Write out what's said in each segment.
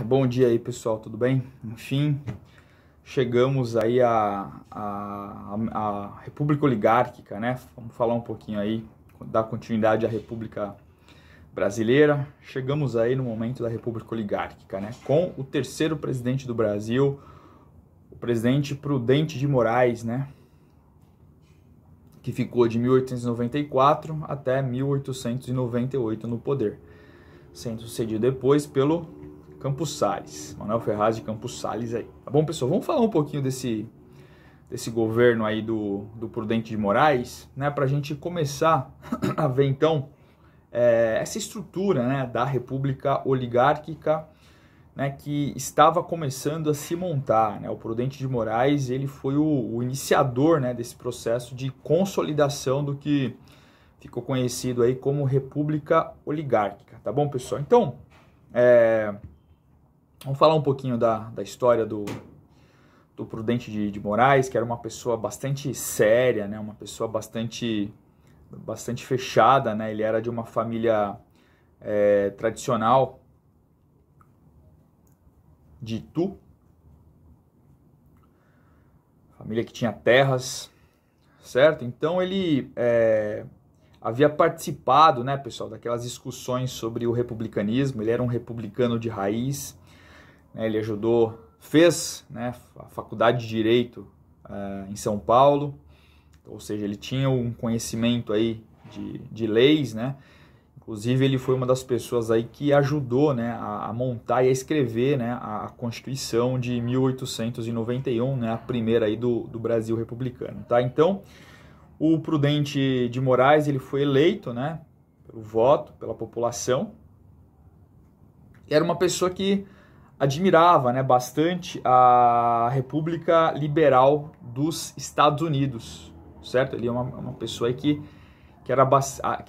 Bom dia aí, pessoal, tudo bem? Enfim, chegamos aí à República Oligárquica, né? Vamos falar um pouquinho aí, dar continuidade à República Brasileira. Chegamos aí no momento da República Oligárquica, né? Com o terceiro presidente do Brasil, o presidente Prudente de Moraes, né? Que ficou de 1894 até 1898 no poder, sendo sucedido depois pelo Campos Salles, Manuel Ferraz de Campos Salles aí. Tá bom, pessoal? Vamos falar um pouquinho desse governo aí do Prudente de Moraes, né? Pra gente começar a ver, então, essa estrutura, né, da República Oligárquica, né, que estava começando a se montar, né? O Prudente de Moraes, ele foi o iniciador, né, desse processo de consolidação do que ficou conhecido aí como República Oligárquica, tá bom, pessoal? Então, vamos falar um pouquinho da história do Prudente de Moraes, que era uma pessoa bastante séria, né? Uma pessoa bastante fechada, né? Ele era de uma família tradicional de Itu, família que tinha terras, certo? Então ele havia participado, né, pessoal, daquelas discussões sobre o republicanismo. Ele era um republicano de raiz. Ele fez, né, a faculdade de Direito em São Paulo, ou seja, ele tinha um conhecimento aí de leis, né? Inclusive ele foi uma das pessoas aí que ajudou, né, a montar e a escrever, né, a Constituição de 1891, né, a primeira aí do Brasil republicano, tá? Então, o Prudente de Moraes, ele foi eleito, né, pelo voto, pela população. Era uma pessoa que admirava, né, bastante a República Liberal dos Estados Unidos, certo? Ele é uma pessoa aí que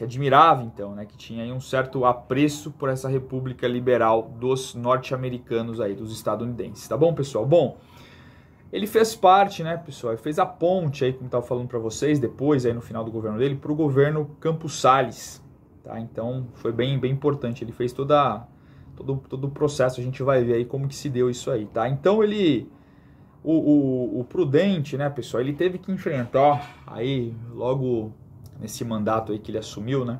admirava, então, né, que tinha aí um certo apreço por essa República Liberal dos norte-americanos aí, dos estadunidenses, tá bom, pessoal? Bom, ele fez parte, né, pessoal, ele fez a ponte aí, como estava falando para vocês, depois aí no final do governo dele, para o governo Campos Salles, tá? Então, foi bem importante, ele fez todo o processo, a gente vai ver aí como que se deu isso aí, tá? Então o Prudente, né, pessoal, ele teve que enfrentar aí, logo nesse mandato aí que ele assumiu, né,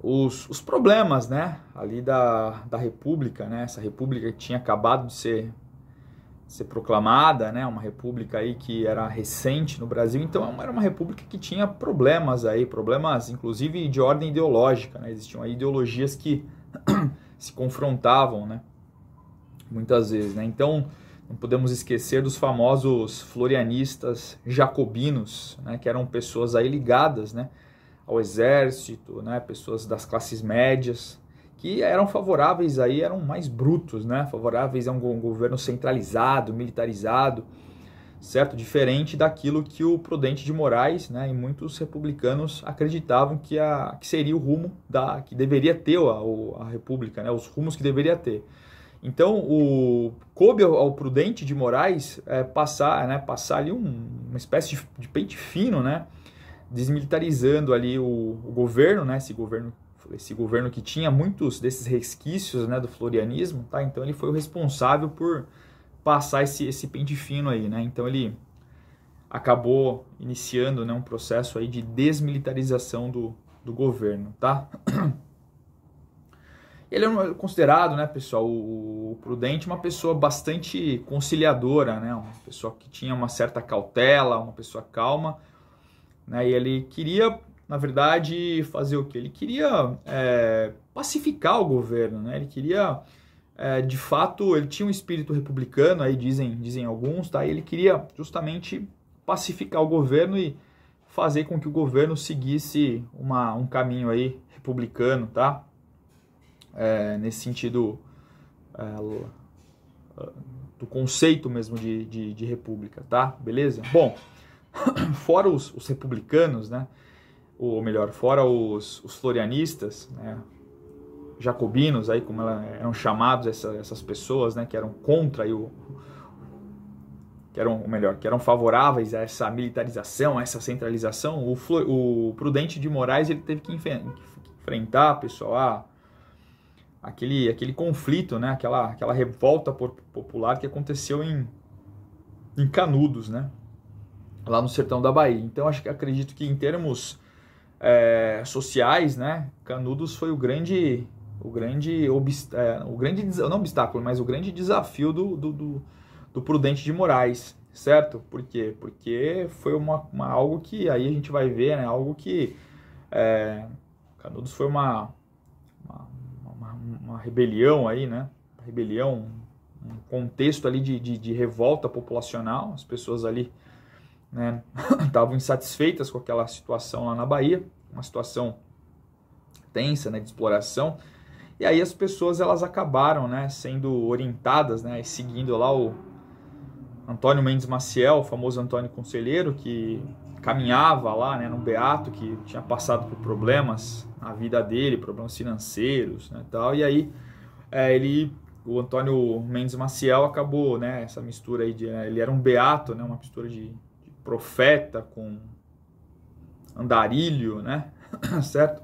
os problemas, né, ali da República, né, essa República que tinha acabado de ser proclamada, né, uma República aí que era recente no Brasil. Então era uma República que tinha problemas inclusive de ordem ideológica, né, existiam aí ideologias que se confrontavam, né, muitas vezes, né? Então não podemos esquecer dos famosos florianistas jacobinos, né, que eram pessoas aí ligadas, né, ao exército, né, pessoas das classes médias, que eram favoráveis aí, eram mais brutos, né, favoráveis a um governo centralizado, militarizado, certo? Diferente daquilo que o Prudente de Moraes, né, e muitos republicanos acreditavam que seria o rumo que deveria ter a República, né, os rumos que deveria ter. Então, coube ao Prudente de Moraes passar ali uma espécie de pente fino, né, desmilitarizando ali o governo, né, esse governo que tinha muitos desses resquícios, né, do florianismo, tá? Então ele foi o responsável por passar esse pente fino aí, né? Então ele acabou iniciando, né, um processo aí de desmilitarização do governo, tá? Ele é considerado, né, pessoal, o Prudente, uma pessoa bastante conciliadora, né? Uma pessoa que tinha uma certa cautela, uma pessoa calma, né? E ele queria, na verdade, fazer o quê? Ele queria pacificar o governo, né? Ele queria, de fato, ele tinha um espírito republicano, aí dizem alguns, tá? E ele queria justamente pacificar o governo e fazer com que o governo seguisse um caminho aí republicano, tá? Nesse sentido do conceito mesmo de república, tá? Beleza? Bom, fora os republicanos, né? Ou melhor, fora os florianistas, né, jacobinos, aí, como eram chamados essas pessoas, né, que eram contra aí que eram favoráveis a essa militarização, a essa centralização. O Prudente de Moraes, ele teve que enfrentar, pessoal, aquele conflito, né? Aquela revolta popular que aconteceu em Canudos, né? Lá no sertão da Bahia. Então, acredito que em termos sociais, né? Canudos foi o grande não obstáculo, mas o grande desafio do Prudente de Moraes, certo? Por quê? Porque foi algo que aí a gente vai ver, né? Algo que Canudos foi uma rebelião aí, né? Uma rebelião, um contexto ali de revolta populacional. As pessoas ali, né, estavam insatisfeitas com aquela situação lá na Bahia, uma situação tensa, né, de exploração. E aí as pessoas elas acabaram, né, sendo orientadas, né, seguindo lá o Antônio Mendes Maciel, o famoso Antônio Conselheiro, que caminhava lá, né, num beato que tinha passado por problemas na vida dele, problemas financeiros, né, tal. E aí o Antônio Mendes Maciel acabou, né, essa mistura aí ele era um beato, né, uma mistura de profeta com andarilho, né, certo?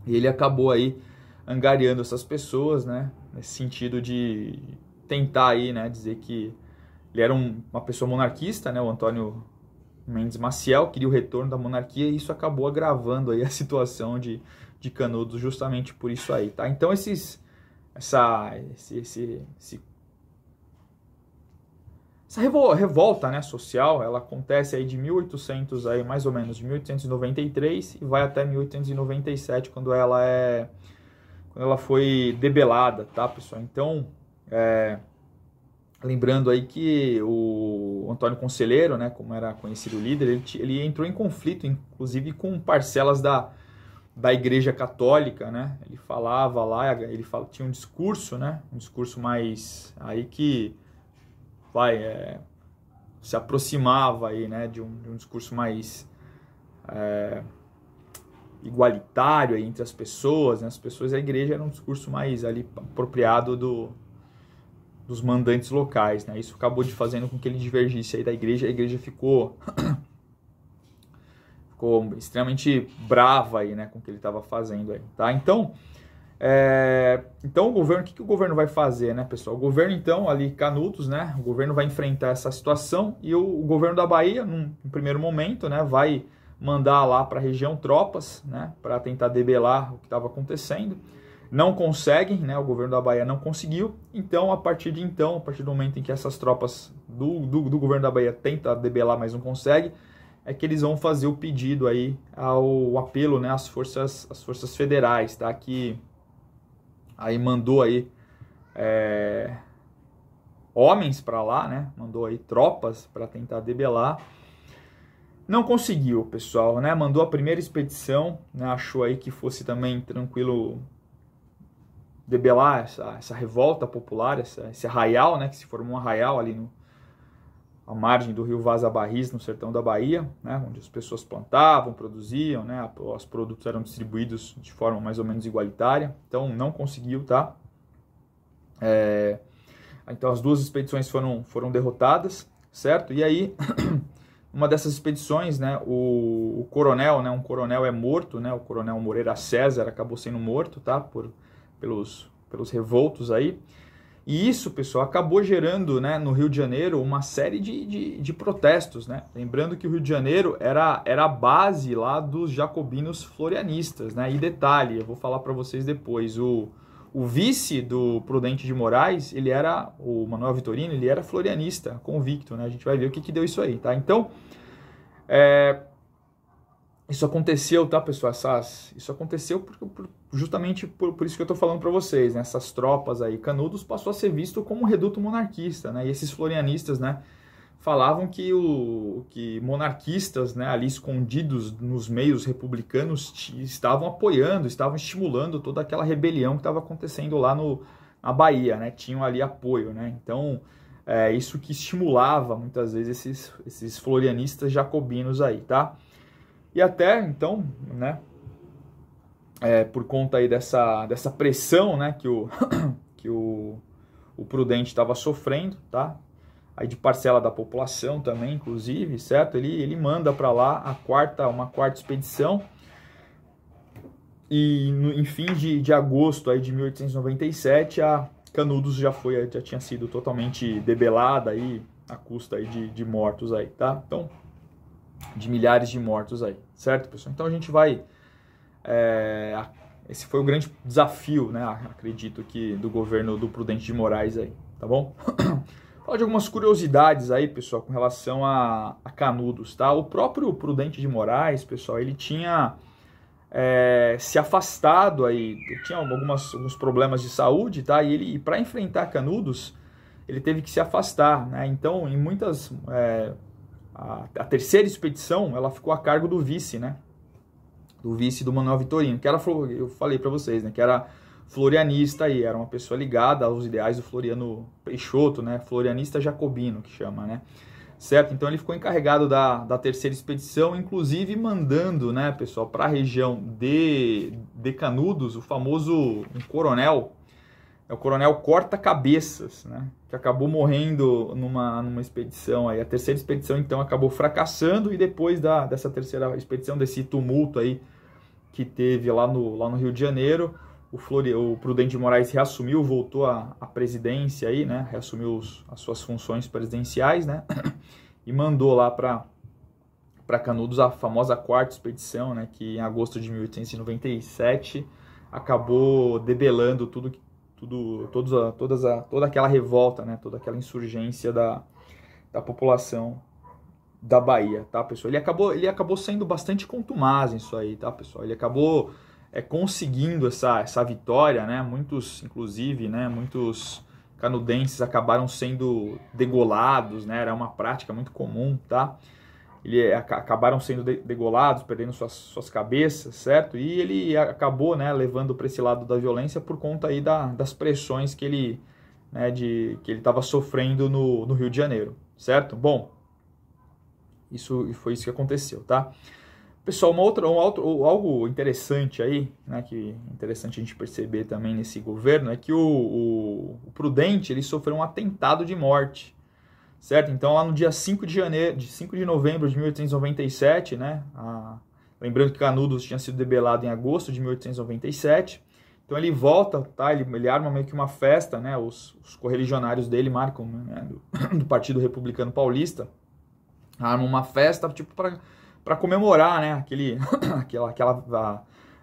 E ele acabou aí angariando essas pessoas, né, nesse sentido de tentar aí, né, dizer que ele era uma pessoa monarquista, né, o Antônio Mendes Maciel queria o retorno da monarquia e isso acabou agravando aí a situação de Canudos justamente por isso aí, tá? Então essa revolta, né, social, ela acontece aí de 1800 aí mais ou menos de 1893 e vai até 1897 quando ela foi debelada, tá, pessoal? Então, lembrando aí que o Antônio Conselheiro, né, como era conhecido o líder, ele entrou em conflito, inclusive com parcelas da Igreja Católica, né? Ele falava lá, tinha um discurso, né, um discurso mais aí que se aproximava aí, né, de um discurso mais igualitário aí entre as pessoas, né? As pessoas da igreja era um discurso mais ali apropriado dos mandantes locais, né? Isso acabou fazendo com que ele divergisse aí da igreja. A igreja ficou extremamente brava aí, né, com o que ele estava fazendo aí, tá? Então o governo, o que o governo vai fazer, né, pessoal? O governo, então, ali, Canudos, né, o governo vai enfrentar essa situação e o governo da Bahia, num primeiro momento, né, vai mandar lá para a região tropas, né, para tentar debelar o que estava acontecendo. Não conseguem, né, o governo da Bahia não conseguiu. Então, a partir do momento em que essas tropas do governo da Bahia tentam debelar, mas não conseguem, é que eles vão fazer o pedido aí, o apelo, né, às forças federais, tá? Que aí mandou aí homens para lá, né? Mandou aí tropas para tentar debelar. Não conseguiu, pessoal, né? Mandou a primeira expedição, né? Achou aí que fosse também tranquilo debelar essa revolta popular, esse arraial, né? Que se formou um arraial ali à margem do rio Vaza Barris, no sertão da Bahia, né? Onde as pessoas plantavam, produziam, né? Os produtos eram distribuídos de forma mais ou menos igualitária. Então, não conseguiu, tá? Então, as duas expedições foram derrotadas, certo? E aí, uma dessas expedições, né? O coronel, né? Um coronel é morto, né? O coronel Moreira César acabou sendo morto, tá? Pelos revoltos aí. E isso, pessoal, acabou gerando, né, no Rio de Janeiro uma série de protestos, né? Lembrando que o Rio de Janeiro era a base lá dos jacobinos florianistas, né? E detalhe, eu vou falar para vocês depois, o vice do Prudente de Moraes, o Manuel Vitorino, ele era florianista, convicto, né? A gente vai ver o que deu isso aí, tá? Então, isso aconteceu, tá, pessoal? Isso aconteceu justamente por isso que eu tô falando para vocês, né? Essas tropas aí, Canudos passou a ser visto como um reduto monarquista, né? E esses florianistas, né, falavam que monarquistas, né, ali escondidos nos meios republicanos estavam apoiando, estavam estimulando toda aquela rebelião que estava acontecendo lá na Bahia, né? Tinham ali apoio, né? Então, isso que estimulava muitas vezes esses florianistas jacobinos aí, tá? E até, então, né, por conta aí dessa pressão, né, que o Prudente estava sofrendo, tá? Aí de parcela da população também, inclusive, certo? Ele manda para lá uma quarta expedição E em fins de agosto aí de 1897, a Canudos já tinha sido totalmente debelada aí, à custa aí de mortos aí, tá? Então, de milhares de mortos aí, certo, pessoal? Então a gente vai... esse foi o grande desafio, né, acredito que, do governo do Prudente de Moraes aí, tá bom? Falar de algumas curiosidades aí, pessoal, com relação a Canudos, tá? O próprio Prudente de Moraes, pessoal, ele tinha se afastado aí, tinha alguns problemas de saúde, tá? E ele, para enfrentar Canudos, ele teve que se afastar, né? Então, em muitas... a terceira expedição, ela ficou a cargo do vice, né? Do vice do Manuel Vitorino, que era, eu falei para vocês, né? Que era florianista aí, era uma pessoa ligada aos ideais do Floriano Peixoto, né? Florianista jacobino, que chama, né? Certo? Então ele ficou encarregado da terceira expedição, inclusive mandando, né, pessoal, para a região de Canudos, o famoso coronel, o coronel Corta-Cabeças, né, que acabou morrendo numa expedição aí. A terceira expedição, então, acabou fracassando, e depois dessa terceira expedição, desse tumulto aí que teve lá no Rio de Janeiro, o Prudente de Moraes reassumiu, voltou à presidência aí, né, reassumiu as suas funções presidenciais, né, e mandou lá para Canudos a famosa quarta expedição, né, que em agosto de 1897 acabou debelando toda aquela revolta, né, toda aquela insurgência da população da Bahia, tá, pessoal? Ele acabou sendo bastante contumaz nisso aí, tá, pessoal? Ele acabou conseguindo essa vitória, né? Muitos canudenses acabaram sendo degolados, né? Era uma prática muito comum, tá? Acabaram sendo degolados, perdendo suas cabeças, certo? E ele acabou, né, levando para esse lado da violência por conta aí das pressões que ele estava sofrendo no Rio de Janeiro, certo? Bom, foi isso que aconteceu, tá? Pessoal, algo interessante aí, né, que é interessante a gente perceber também nesse governo, é que o Prudente, ele sofreu um atentado de morte, certo? Então, lá no dia 5 de novembro de 1897, né, lembrando que Canudos tinha sido debelado em agosto de 1897, então ele volta, tá, ele arma meio que uma festa, né, os correligionários dele marcam, né, do Partido Republicano Paulista, armam uma festa, tipo, para comemorar, né,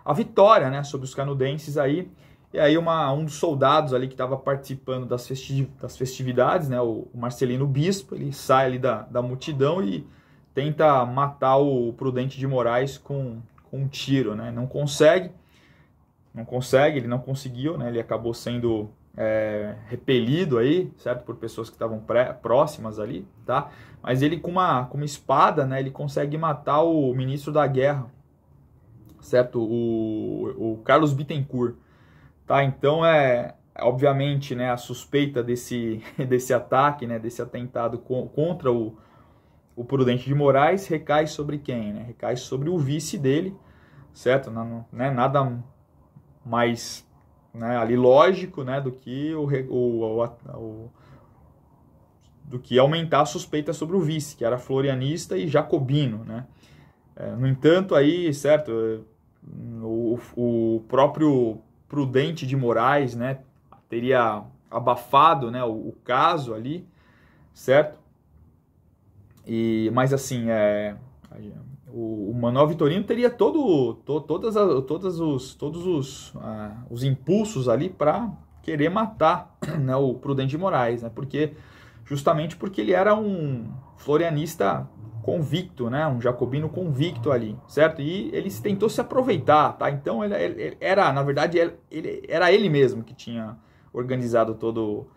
a vitória, né, sobre os canudenses aí. E aí um dos soldados ali que estava participando das festividades, né, o Marcelino Bispo, ele sai ali da multidão e tenta matar o Prudente de Moraes com um tiro, né? Não consegue, ele não conseguiu, né? Ele acabou sendo repelido aí, certo? Por pessoas que estavam próximas ali, tá? Mas ele com uma espada, né? Ele consegue matar o ministro da guerra, certo? O Carlos Bittencourt, tá? Então obviamente, né? A suspeita desse ataque, né? Desse atentado contra o Prudente de Moraes recai sobre quem, né? Recai sobre o vice dele, certo? Não, né? Nada mais, né, ali lógico, né, do que aumentar a suspeita sobre o vice, que era florianista e jacobino, né? No entanto, aí, certo, o próprio Prudente de Moraes, né, teria abafado, né, o caso ali, certo? Mas assim, o Manuel Vitorino teria todos os impulsos ali para querer matar, né, o Prudente de Moraes, né, justamente porque ele era um florianista convicto, né, um jacobino convicto ali, certo? E ele tentou se aproveitar, tá? Então na verdade, era ele mesmo que tinha organizado todo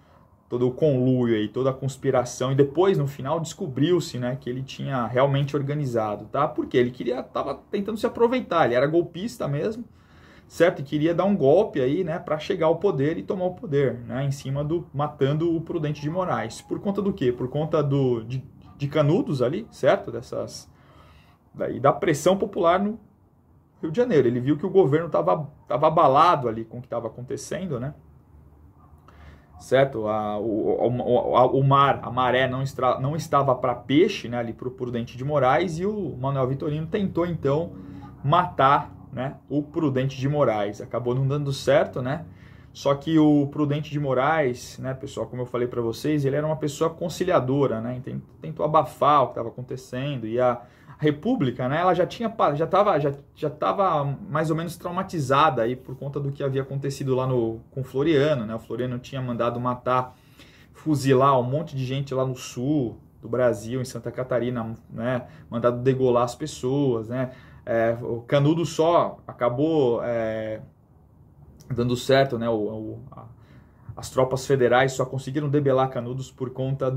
o conluio aí, toda a conspiração, e depois, no final, descobriu-se, né, que ele tinha realmente organizado, tá? Porque ele tava tentando se aproveitar, ele era golpista mesmo, certo? E queria dar um golpe aí, né, para chegar ao poder e tomar o poder, né, matando o Prudente de Moraes. Por conta do quê? Por conta de Canudos ali, certo? Da pressão popular no Rio de Janeiro. Ele viu que o governo tava abalado ali com o que estava acontecendo, né? Certo? A maré não estava para peixe, né, ali para o Prudente de Moraes, e o Manuel Vitorino tentou, então, matar, né, o Prudente de Moraes. Acabou não dando certo, né? Só que o Prudente de Moraes, né, pessoal, como eu falei para vocês, ele era uma pessoa conciliadora, né? Tentou abafar o que estava acontecendo, e a República, né, ela já estava mais ou menos traumatizada aí por conta do que havia acontecido lá com o Floriano, né? O Floriano tinha mandado matar, fuzilar um monte de gente lá no sul do Brasil, em Santa Catarina, né? Mandado degolar as pessoas, né? O Canudos só acabou dando certo, né? As tropas federais só conseguiram debelar Canudos por conta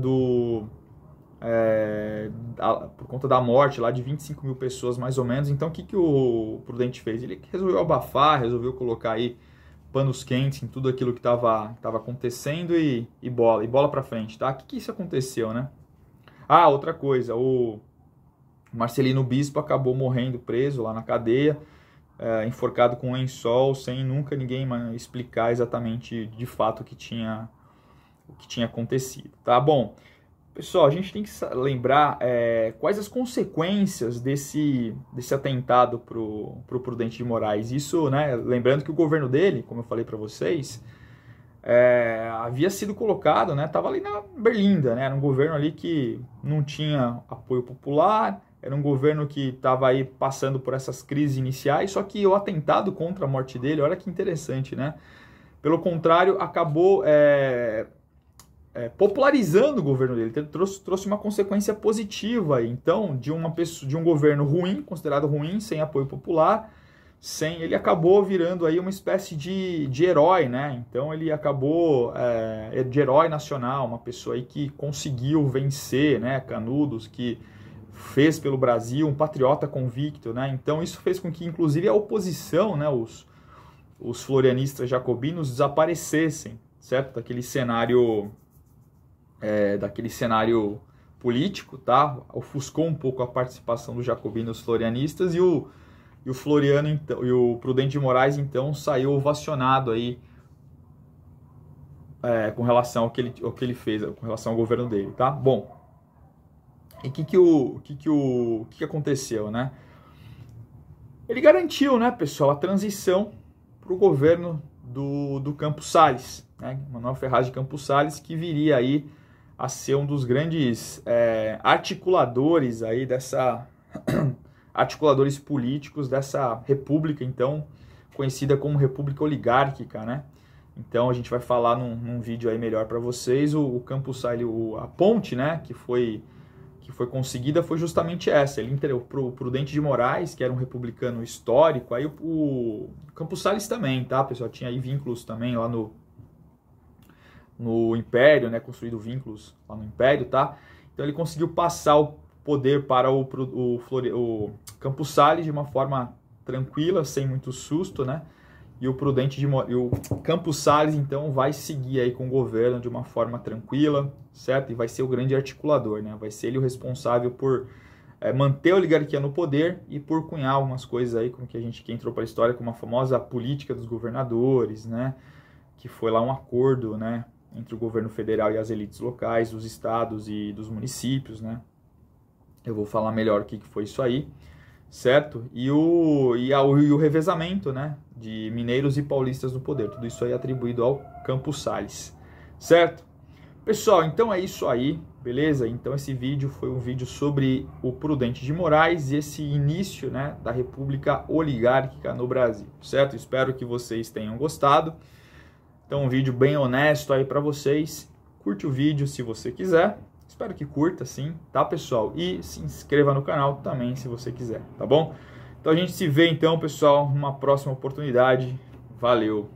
por conta da morte lá de 25 mil pessoas, mais ou menos. Então, o que o Prudente fez? Ele resolveu abafar, resolveu colocar aí panos quentes em tudo aquilo que estava acontecendo e bola para frente, tá? O que isso aconteceu, né? Ah, outra coisa, o Marcelino Bispo acabou morrendo preso lá na cadeia, enforcado com um lençol, sem nunca ninguém explicar exatamente de fato o que tinha acontecido, tá? Bom, pessoal, a gente tem que lembrar quais as consequências desse atentado pro Prudente de Moraes. Isso, né, lembrando que o governo dele, como eu falei para vocês, havia sido colocado, né, estava ali na Berlinda, né, era um governo ali que não tinha apoio popular, era um governo que estava aí passando por essas crises iniciais, só que o atentado contra a morte dele, olha que interessante, né, pelo contrário, acabou popularizando o governo dele, trouxe uma consequência positiva, então, de um governo ruim, considerado ruim, sem apoio popular, ele acabou virando aí uma espécie de herói, né? Então ele acabou de herói nacional, uma pessoa aí que conseguiu vencer, né, Canudos, que fez pelo Brasil, um patriota convicto, né? Então isso fez com que, inclusive, a oposição, né, os florianistas jacobinos desaparecessem, certo? Daquele cenário político, tá? Ofuscou um pouco a participação dos jacobinos florianistas, e o Floriano, então, e o Prudente de Moraes, então, saiu ovacionado aí com relação ao que ele fez, com relação ao governo dele, tá? Bom, e o que aconteceu, né? Ele garantiu, né, pessoal, a transição para o governo do Campos Salles, né? Manuel Ferraz de Campos Salles, que viria aí a ser um dos grandes articuladores aí articuladores políticos dessa república, então, conhecida como República Oligárquica, né? Então, a gente vai falar num vídeo aí melhor para vocês. O Campos Salles, a ponte, né, que foi conseguida foi justamente essa. Ele o Prudente de Moraes, que era um republicano histórico, aí o Campos Salles também, tá, pessoal? Tinha aí vínculos também lá no Império, né, construído vínculos lá no Império, tá? Então ele conseguiu passar o poder para o Campos Salles de uma forma tranquila, sem muito susto, né? E o Campos Salles, então, vai seguir aí com o governo de uma forma tranquila, certo? E vai ser o grande articulador, né? Vai ser ele o responsável por manter a oligarquia no poder e por cunhar algumas coisas aí, como que entrou para a história, como a famosa política dos governadores, né? Que foi lá um acordo, né, entre o governo federal e as elites locais, dos estados e dos municípios, né? Eu vou falar melhor o que foi isso aí, certo? E o revezamento, né, de mineiros e paulistas no poder. Tudo isso aí atribuído ao Campos Salles, certo? Pessoal, então é isso aí, beleza? Então esse vídeo foi um vídeo sobre o Prudente de Moraes e esse início, né, da República Oligárquica no Brasil, certo? Espero que vocês tenham gostado. Então um vídeo bem honesto aí para vocês. Curte o vídeo se você quiser. Espero que curta, sim, tá, pessoal? E se inscreva no canal também, se você quiser, tá bom? Então a gente se vê, então, pessoal, numa próxima oportunidade. Valeu!